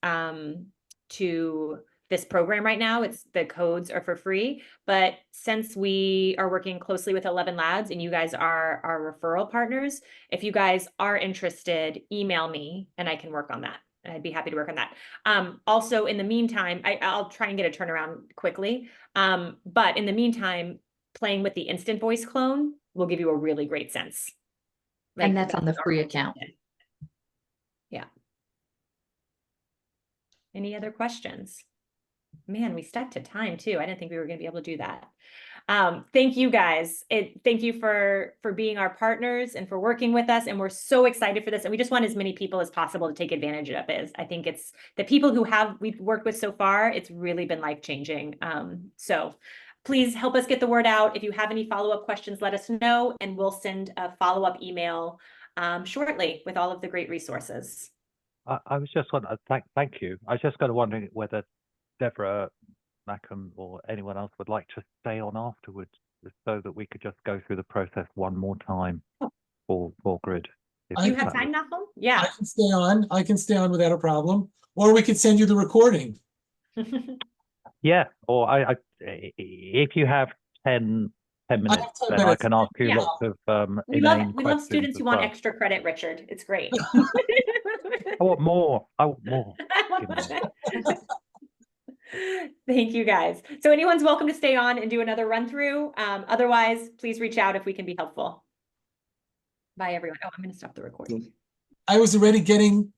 this program right now. The codes are for free, but since we are working closely with ElevenLabs and you guys are our referral partners, if you guys are interested, email me and I can work on that. I'd be happy to work on that. Also, in the meantime, I'll try and get a turnaround quickly. But in the meantime, playing with the instant voice clone will give you a really great sense. And that's on the free account. Yeah. Any other questions? Man, we stuck to time too. I didn't think we were going to be able to do that. Thank you guys. Thank you for being our partners and for working with us. And we're so excited for this. And we just want as many people as possible to take advantage of it. I think it's the people who we've worked with so far, it's really been life-changing. So please help us get the word out. If you have any follow-up questions, let us know, and we'll send a follow-up email shortly with all of the great resources. I was just wondering, thank you. I was just kind of wondering whether Deborah Mackham or anyone else would like to stay on afterwards so that we could just go through the process one more time for grid. Do you have time, Malcolm? Yeah. I can stay on. I can stay on without a problem. Or we could send you the recording. Yeah, or if you have 10 minutes, then I can ask you lots of we love students who want extra credit, Richard. It's great. I want more. I want more. Thank you guys. So anyone's welcome to stay on and do another run through. Otherwise, please reach out if we can be helpful. Bye, everyone. Oh, I'm going to stop the recording. I was already getting